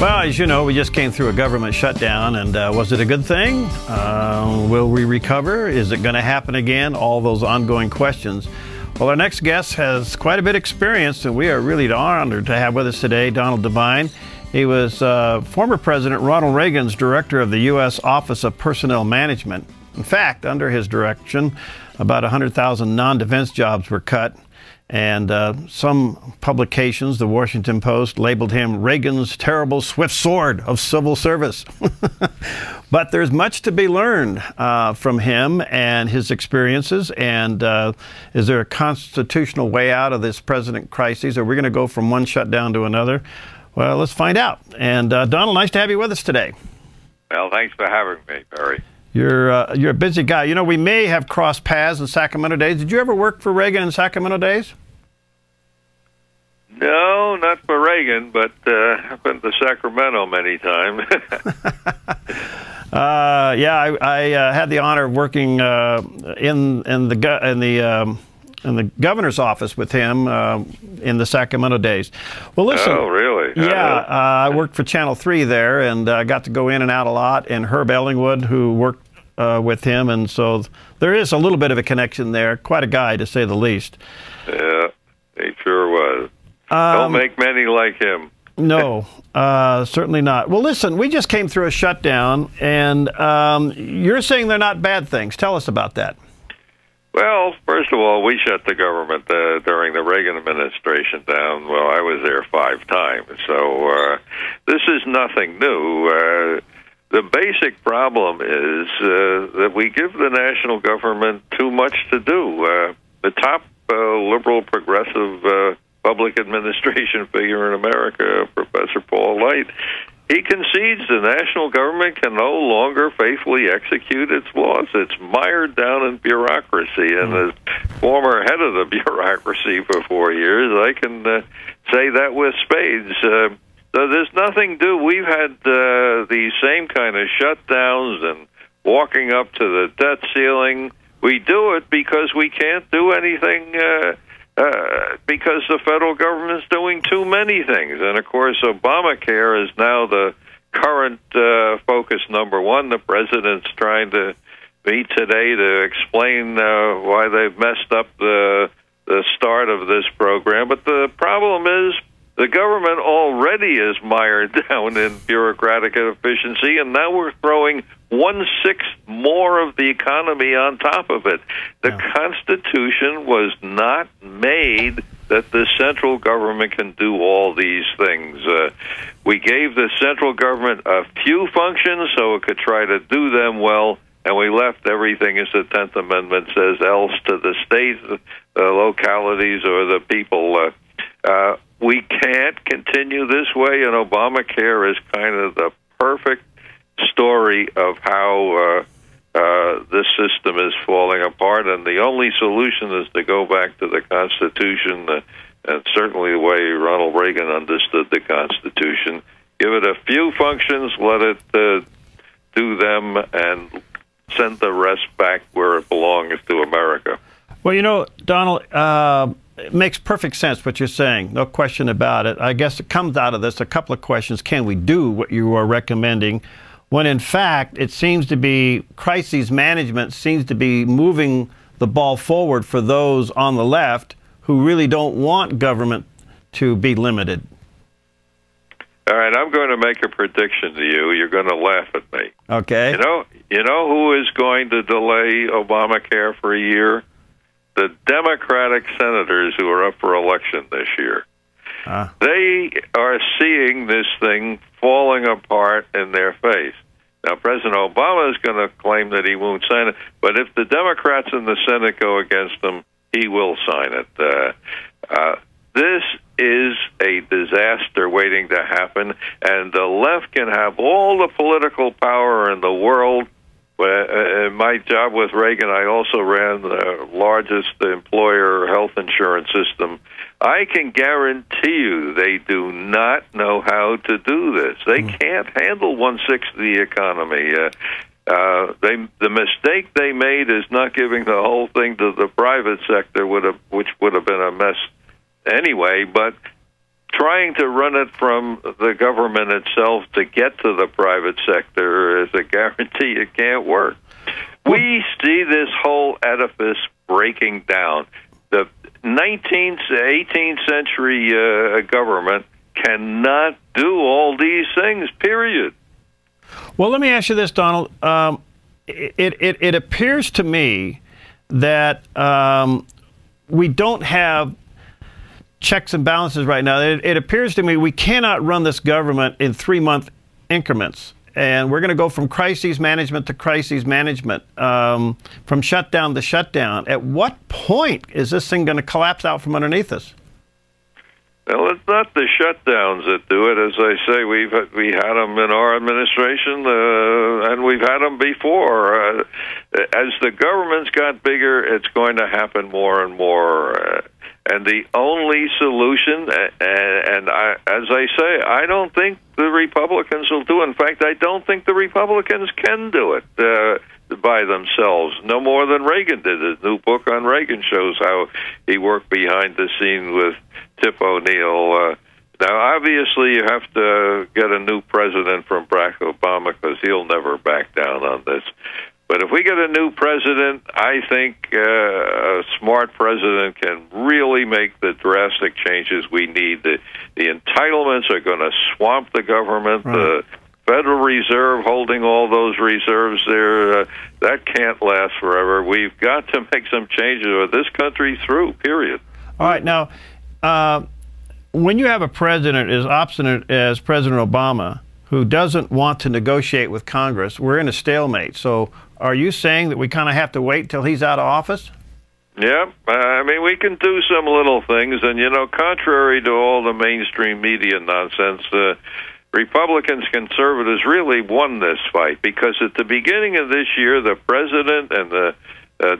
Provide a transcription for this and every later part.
Well, as you know, we just came through a government shutdown, and was it a good thing? Will we recover? Is it going to happen again? All those ongoing questions. Well, our next guest has quite a bit of experience, and we are really honored to have with us today Donald Devine. He was former President Ronald Reagan's director of the U.S. Office of Personnel Management. In fact, under his direction, about 100,000 non-defense jobs were cut. And some publications, the Washington Post, labeled him Reagan's terrible swift sword of civil service. But there's much to be learned from him and his experiences. And is there a constitutional way out of this president crisis? Are we going to go from one shutdown to another? Well, let's find out. And Donald, nice to have you with us today. Well, thanks for having me, Barry. You're a busy guy. You know, we may have crossed paths in Sacramento days. Did you ever work for Reagan in Sacramento days? No, not for Reagan, but I've been to Sacramento many times. Yeah, I had the honor of working in the governor's office with him in the Sacramento days. Well, listen. Oh, really? Yeah, I worked for Channel 3 there, and I got to go in and out a lot. And Herb Ellingwood, who worked with him, and so there is a little bit of a connection there. Quite a guy, to say the least. Yeah, he sure was. Don't make many like him. No, certainly not. Well, listen, we just came through a shutdown, and you're saying they're not bad things. Tell us about that. Well, first of all, we shut the government during the Reagan administration down. Well, I was there 5 times, so this is nothing new. The basic problem is that we give the national government too much to do. The top liberal progressive public administration figure in America, Professor Paul Light, he concedes the national government can no longer faithfully execute its laws. It's mired down in bureaucracy. And as former head of the bureaucracy for 4 years, I can say that with spades. So there's nothing due. We've had the same kind of shutdowns and walking up to the debt ceiling. We do it because we can't do anything because the federal government's doing too many things. And, of course, Obamacare is now the current focus number one. The president's trying to meet today to explain why they've messed up the start of this program. But the problem is the government already is mired down in bureaucratic inefficiency, and now we're throwing 1/6 more of the economy on top of it. The Constitution was not made that the central government can do all these things. We gave the central government a few functions so it could try to do them well, and we left everything, as the 10th Amendment says, else to the states, the localities, or the people. We can't continue this way, and Obamacare is kind of the perfect story of how this system is falling apart, and the only solution is to go back to the Constitution, and certainly the way Ronald Reagan understood the Constitution. Give it a few functions, let it do them, and send the rest back where it belongs, to America. Well, you know, Donald, it makes perfect sense what you're saying, no question about it. I guess it comes out of this a couple of questions. Can we do what you are recommending? When in fact, it seems to be crisis management seems to be moving the ball forward for those on the left who really don't want government to be limited. All right, I'm going to make a prediction to you. You're going to laugh at me. Okay. You know who is going to delay Obamacare for a year? The Democratic senators who are up for election this year. They are seeing this thing falling apart in their face. Now, President Obama is going to claim that he won't sign it, but if the Democrats in the Senate go against him, he will sign it. This is a disaster waiting to happen, and the left can have all the political power in the world. In my job with Reagan, I also ran the largest employer health insurance system. I can guarantee you they do not know how to do this. They can't handle 1/6 of the economy. The mistake they made is not giving the whole thing to the private sector, which would have been a mess anyway. But trying to run it from the government itself to get to the private sector is a guarantee it can't work. We see this whole edifice breaking down. The 19th, 18th century government cannot do all these things, period. Well, let me ask you this, Donald. It appears to me that we don't have checks and balances right now. It appears to me we cannot run this government in 3-month increments. And we're going to go from crises management to crises management, from shutdown to shutdown. At what point is this thing going to collapse out from underneath us? Well, it's not the shutdowns that do it. As I say, we had them in our administration, and we've had them before. As the government's got bigger, it's going to happen more and more. And the only solution, and as I say, I don't think the Republicans will do it. In fact, I don't think the Republicans can do it by themselves, no more than Reagan did. His new book on Reagan shows how he worked behind the scene with Tip O'Neill. Now, obviously, you have to get a new president from Barack Obama because he'll never back down on this. But if we get a new president, I think a smart president can really make the drastic changes we need. The entitlements are going to swamp the government. Right. The Federal Reserve holding all those reserves there, that can't last forever. We've got to make some changes or this country's through, period. All right. Now, when you have a president as obstinate as President Obama, who doesn't want to negotiate with Congress, we're in a stalemate. So are you saying that we kind of have to wait till he's out of office? Yeah, I mean, we can do some little things. And, you know, contrary to all the mainstream media nonsense, Republicans, conservatives really won this fight because at the beginning of this year, the president and the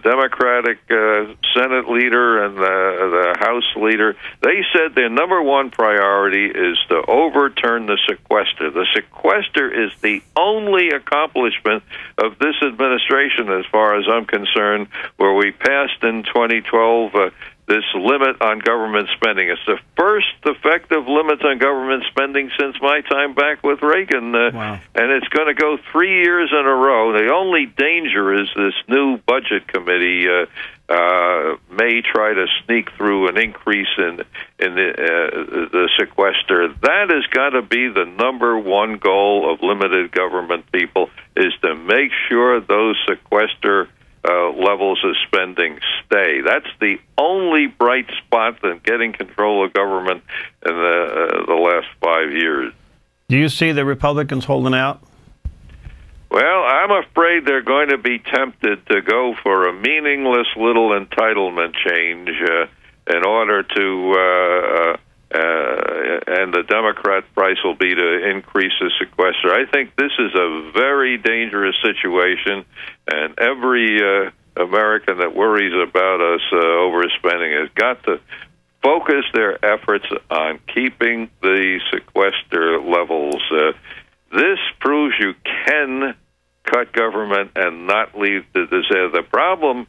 Democratic Senate leader and the House leader, they said their number one priority is to overturn the sequester. The sequester is the only accomplishment of this administration, as far as I'm concerned, where we passed in 2012 this limit on government spending. It's the first effective limit on government spending since my time back with Reagan. Wow. And it's going to go 3 years in a row. The only danger is this new budget committee may try to sneak through an increase in the sequester. That has got to be the number one goal of limited government people, is to make sure those sequester levels of spending stay. That's the only bright spot in getting control of government in the last 5 years. Do you see the Republicans holding out? Well, I'm afraid they're going to be tempted to go for a meaningless little entitlement change in order to, and the Democrat price will be to increase the sequester. I think this is a very dangerous situation, and every American that worries about us overspending has got to focus their efforts on keeping the sequester levels. This proves you can cut government and not leave the disaster. The problem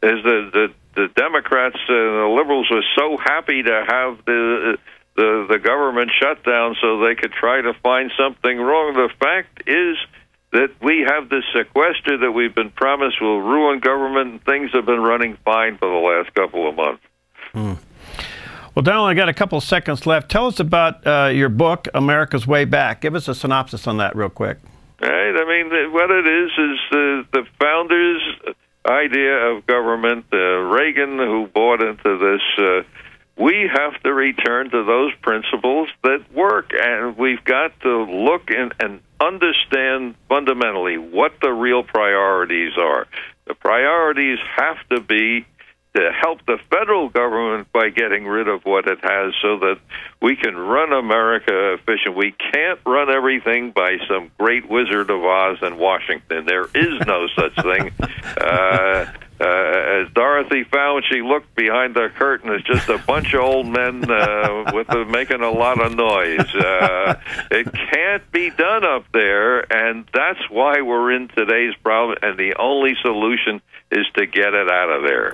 is that the Democrats and the liberals were so happy to have the government shut down so they could try to find something wrong. The fact is that we have this sequester that we've been promised will ruin government, and things have been running fine for the last couple of months. Well, Donald, I got a couple of seconds left. Tell us about your book, America's Way Back. Give us a synopsis on that real quick. Right. I mean, what it is the founders' idea of government. Reagan, who bought into this, we have to return to those principles that work, and we've got to look and understand fundamentally what the real priorities are. The priorities have to be to help the federal government by getting rid of what it has so that we can run America efficient. We can't run everything by some great Wizard of Oz in Washington. There is no such thing. As Dorothy found, she looked behind the curtain. It's just a bunch of old men making a lot of noise. It can't be done up there, and that's why we're we're in today's problem, and the only solution is to get it out of there.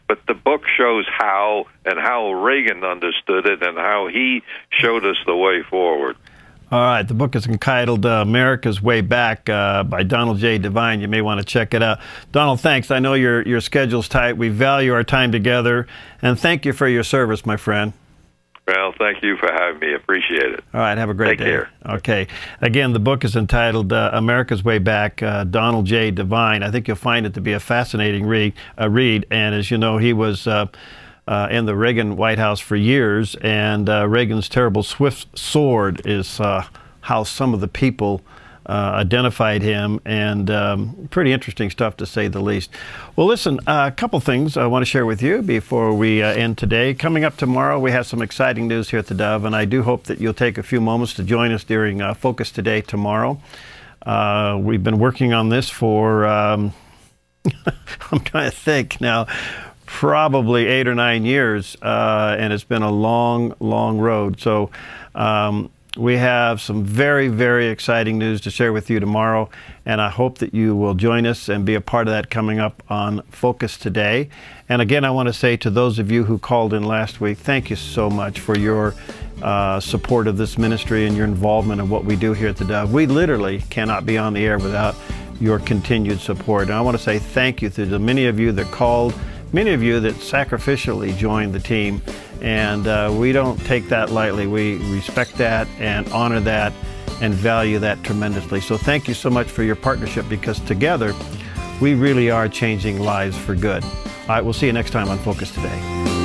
But the book shows how, and how Reagan understood it, and how he showed us the way forward. All right, the book is entitled America's Way Back by Donald J. Devine. You may want to check it out. Donald, thanks. I know your schedule's tight. We value our time together, and thank you for your service, my friend. Well, thank you for having me. Appreciate it. All right, have a great day. Take care. Okay. Again, the book is entitled America's Way Back, Donald J. Devine. I think you'll find it to be a fascinating read. And as you know, he was in the Reagan White House for years, and Reagan's terrible swift sword is how some of the people identified him, and pretty interesting stuff, to say the least. Well, listen, a couple things I want to share with you before we end today. Coming up tomorrow, we have some exciting news here at the Dove, and I do hope that you'll take a few moments to join us during Focus Today tomorrow. We've been working on this for, I'm trying to think now, probably 8 or 9 years, and it's been a long, long road. So we have some very, very exciting news to share with you tomorrow, and I hope that you will join us and be a part of that coming up on Focus Today. And again, I want to say to those of you who called in last week, thank you so much for your support of this ministry and your involvement in what we do here at the Dove. We literally cannot be on the air without your continued support. And I want to say thank you to the many of you that called, many of you that sacrificially joined the team, and we don't take that lightly. We respect that and honor that and value that tremendously. So thank you so much for your partnership, because together we really are changing lives for good. All right, we'll see you next time on Focus Today.